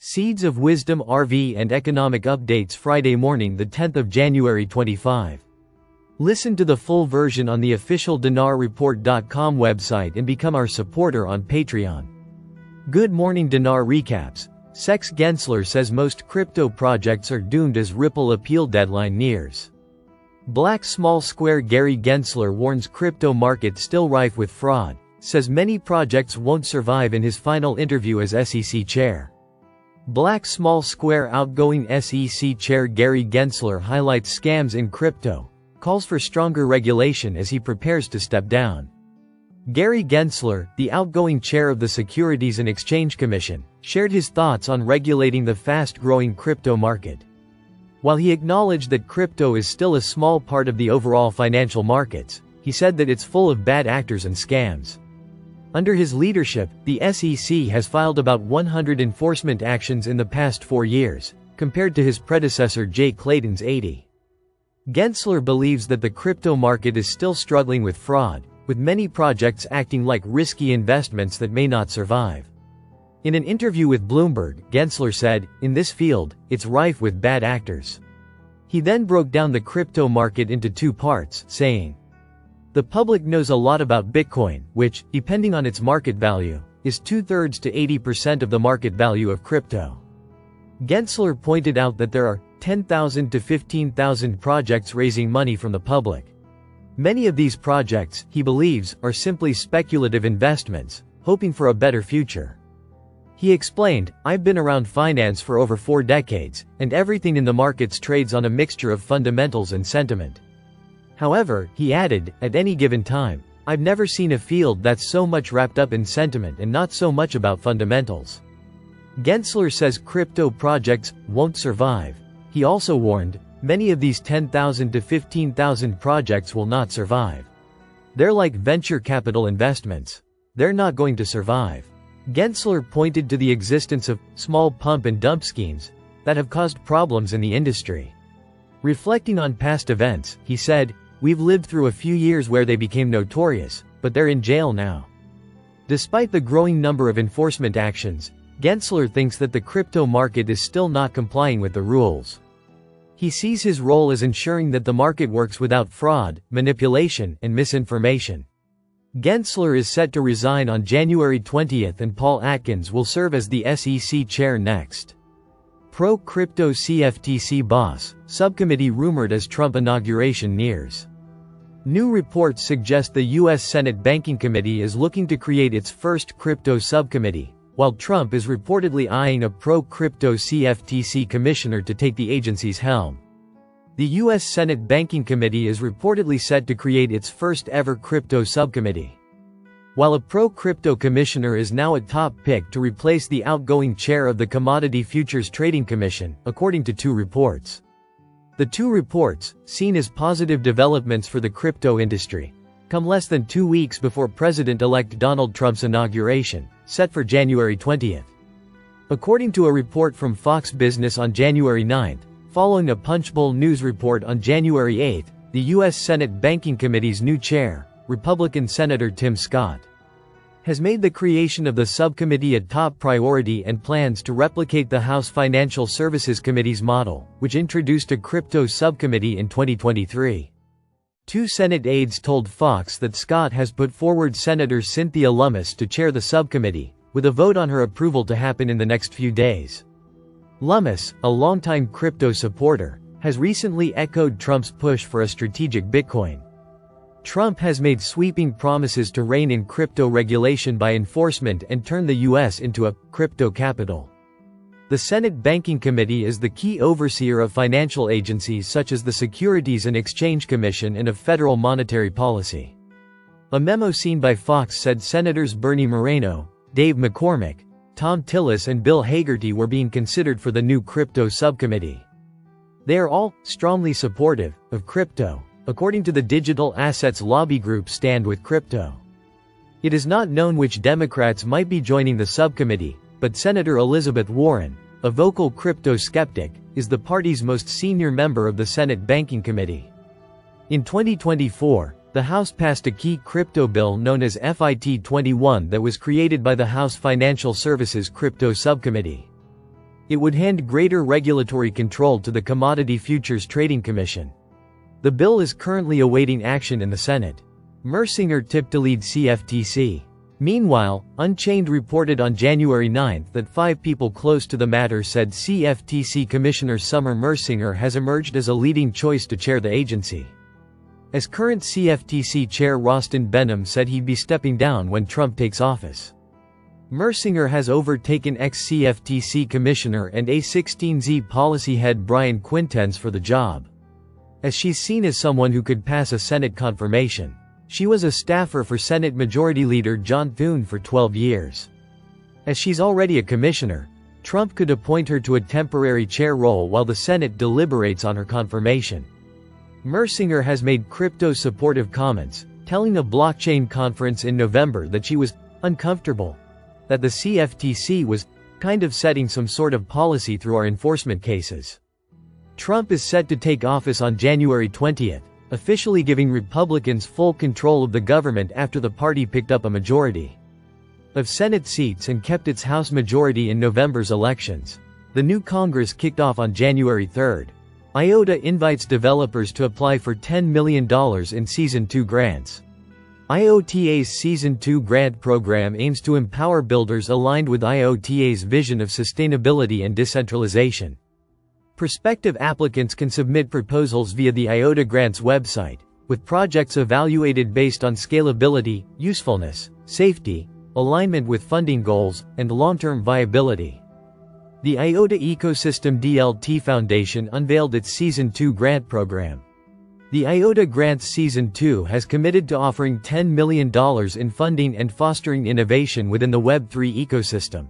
Seeds of Wisdom RV and Economic Updates Friday morning the 10th of January 25. Listen to the full version on the official dinarreport.com website and become our supporter on Patreon. Good morning Dinar recaps. Sex Gensler says most crypto projects are doomed as Ripple appeal deadline nears. Black Small Square Gary Gensler warns crypto market still rife with fraud, says many projects won't survive in his final interview as SEC chair. Black Small Square outgoing SEC chair Gary Gensler highlights scams in crypto, calls for stronger regulation as he prepares to step down. Gary Gensler, the outgoing chair of the Securities and Exchange Commission, shared his thoughts on regulating the fast-growing crypto market. While he acknowledged that crypto is still a small part of the overall financial markets, he said that it's full of bad actors and scams. Under his leadership, the SEC has filed about 100 enforcement actions in the past 4 years, compared to his predecessor Jay Clayton's 80. Gensler believes that the crypto market is still struggling with fraud, with many projects acting like risky investments that may not survive. In an interview with Bloomberg, Gensler said, "In this field, it's rife with bad actors." He then broke down the crypto market into two parts, saying, "The public knows a lot about Bitcoin, which, depending on its market value, is 2/3 to 80% of the market value of crypto." Gensler pointed out that there are 10,000 to 15,000 projects raising money from the public. Many of these projects, he believes, are simply speculative investments, hoping for a better future. He explained, "I've been around finance for over 4 decades, and everything in the markets trades on a mixture of fundamentals and sentiment. However," he added, "at any given time, I've never seen a field that's so much wrapped up in sentiment and not so much about fundamentals." Gensler says crypto projects won't survive. He also warned, many of these 10,000 to 15,000 projects will not survive. They're like venture capital investments. They're not going to survive. Gensler pointed to the existence of small pump and dump schemes that have caused problems in the industry. Reflecting on past events, he said, "We've lived through a few years where they became notorious, but they're in jail now." Despite the growing number of enforcement actions, Gensler thinks that the crypto market is still not complying with the rules. He sees his role as ensuring that the market works without fraud, manipulation, and misinformation. Gensler is set to resign on January 20 and Paul Atkins will serve as the SEC chair next. Pro-crypto CFTC boss, subcommittee rumored as Trump inauguration nears. New reports suggest the U.S. Senate Banking Committee is looking to create its first crypto subcommittee, while Trump is reportedly eyeing a pro-crypto CFTC commissioner to take the agency's helm. The U.S. Senate Banking Committee is reportedly set to create its first ever crypto subcommittee. While a pro-crypto commissioner is now a top pick to replace the outgoing chair of the Commodity Futures Trading Commission, according to two reports. The two reports, seen as positive developments for the crypto industry, come less than 2 weeks before President-elect Donald Trump's inauguration, set for January 20. According to a report from Fox Business on January 9, following a Punchbowl News report on January 8, the U.S. Senate Banking Committee's new chair, Republican Senator Tim Scott, has made the creation of the subcommittee a top priority and plans to replicate the House Financial Services Committee's model, which introduced a crypto subcommittee in 2023. Two Senate aides told Fox that Scott has put forward Senator Cynthia Lummis to chair the subcommittee, with a vote on her approval to happen in the next few days. Lummis, a longtime crypto supporter, has recently echoed Trump's push for a strategic Bitcoin. Trump has made sweeping promises to rein in crypto regulation by enforcement and turn the U.S. into a crypto capital. The Senate Banking Committee is the key overseer of financial agencies such as the Securities and Exchange Commission and of federal monetary policy. A memo seen by Fox said Senators Bernie Moreno, Dave McCormick, Tom Tillis and Bill Hagerty were being considered for the new crypto subcommittee. They are all strongly supportive of crypto, according to the digital assets lobby group Stand with Crypto. It is not known which Democrats might be joining the subcommittee, but Senator Elizabeth Warren, a vocal crypto skeptic, is the party's most senior member of the Senate Banking Committee. In 2024, the House passed a key crypto bill known as FIT 21 that was created by the House Financial Services Crypto Subcommittee. It would hand greater regulatory control to the Commodity Futures Trading Commission. The bill is currently awaiting action in the Senate. Mersinger tipped to lead CFTC. Meanwhile, Unchained reported on January 9 that 5 people close to the matter said CFTC Commissioner Summer Mersinger has emerged as a leading choice to chair the agency. As current CFTC Chair Rostin Benham said he'd be stepping down when Trump takes office. Mersinger has overtaken ex-CFTC Commissioner and A16Z policy head Brian Quintenz for the job, as she's seen as someone who could pass a Senate confirmation. She was a staffer for Senate Majority Leader John Thune for 12 years. As she's already a commissioner, Trump could appoint her to a temporary chair role while the Senate deliberates on her confirmation. Mersinger has made crypto-supportive comments, telling a blockchain conference in November that she was uncomfortable that the CFTC was kind of setting some sort of policy through our enforcement cases. Trump is set to take office on January 20, officially giving Republicans full control of the government after the party picked up a majority of Senate seats and kept its House majority in November's elections. The new Congress kicked off on January 3. IOTA invites developers to apply for $10 million in Season 2 grants. IOTA's Season 2 grant program aims to empower builders aligned with IOTA's vision of sustainability and decentralization. Prospective applicants can submit proposals via the IOTA Grants website, with projects evaluated based on scalability, usefulness, safety, alignment with funding goals, and long-term viability. The IOTA Ecosystem DLT Foundation unveiled its Season 2 grant program. The IOTA Grants Season 2 has committed to offering $10 million in funding and fostering innovation within the Web3 ecosystem.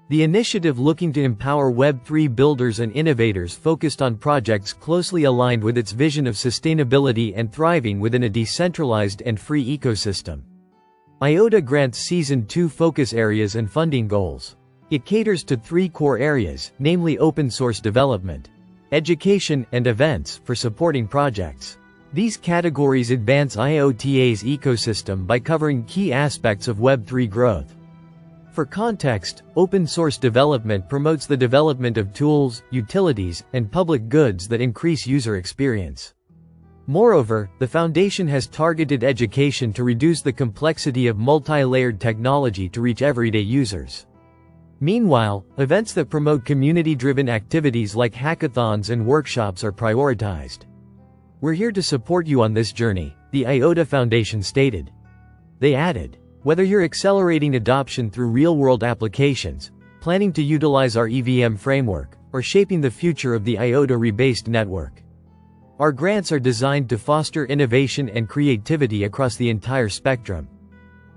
The initiative looking to empower Web3 builders and innovators focused on projects closely aligned with its vision of sustainability and thriving within a decentralized and free ecosystem. IOTA Grants Season 2 focus areas and funding goals. It caters to 3 core areas, namely open source development, education, and events for supporting projects. These categories advance IOTA's ecosystem by covering key aspects of Web3 growth. For context, open source development promotes the development of tools, utilities, and public goods that increase user experience. Moreover, the foundation has targeted education to reduce the complexity of multi-layered technology to reach everyday users. Meanwhile, events that promote community-driven activities like hackathons and workshops are prioritized. "We're here to support you on this journey," the IOTA Foundation stated. They added, "Whether you're accelerating adoption through real-world applications, planning to utilize our EVM framework, or shaping the future of the IOTA rebased network, our grants are designed to foster innovation and creativity across the entire spectrum."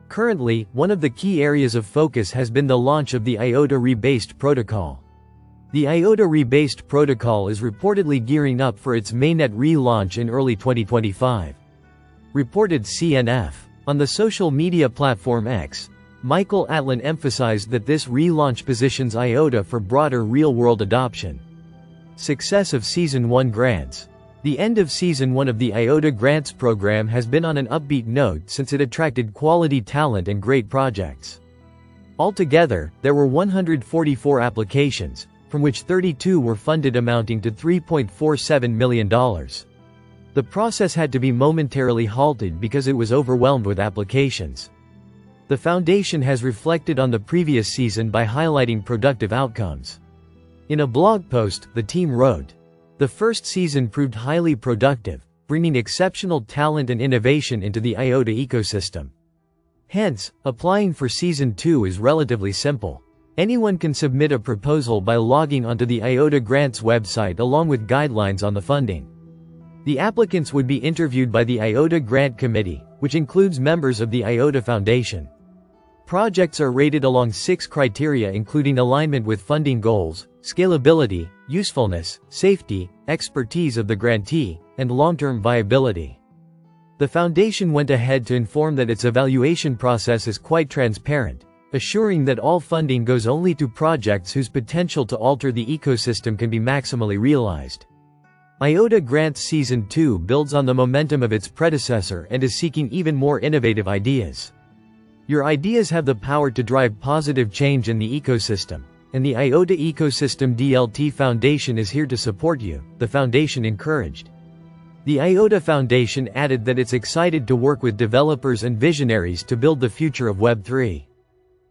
Currently, one of the key areas of focus has been the launch of the IOTA rebased protocol. The IOTA rebased protocol is reportedly gearing up for its mainnet relaunch in early 2025. Reported CNF. On the social media platform X, Michael Atlin emphasized that this relaunch positions IOTA for broader real-world adoption. Success of Season 1 grants. The end of Season 1 of the IOTA Grants program has been on an upbeat note since it attracted quality talent and great projects. Altogether, there were 144 applications, from which 32 were funded amounting to $3.47 million. The process had to be momentarily halted because it was overwhelmed with applications. The foundation has reflected on the previous season by highlighting productive outcomes. In a blog post, the team wrote, "The first season proved highly productive, bringing exceptional talent and innovation into the IOTA ecosystem. Hence, applying for Season 2 is relatively simple. Anyone can submit a proposal by logging onto the IOTA Grants website along with guidelines on the funding. The applicants would be interviewed by the IOTA Grant Committee, which includes members of the IOTA Foundation. Projects are rated along 6 criteria including alignment with funding goals, scalability, usefulness, safety, expertise of the grantee, and long-term viability." The foundation went ahead to inform that its evaluation process is quite transparent, assuring that all funding goes only to projects whose potential to alter the ecosystem can be maximally realized. IOTA Grants Season 2 builds on the momentum of its predecessor and is seeking even more innovative ideas. Your ideas have the power to drive positive change in the ecosystem. And the IOTA Ecosystem DLT Foundation is here to support you, the foundation encouraged. The IOTA Foundation added that it's excited to work with developers and visionaries to build the future of Web3.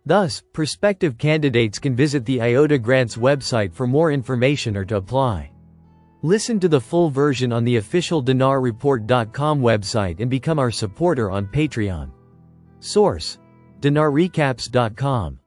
Thus, prospective candidates can visit the IOTA Grants website for more information or to apply. Listen to the full version on the official dinarreport.com website and become our supporter on Patreon. Source: dinarrecaps.com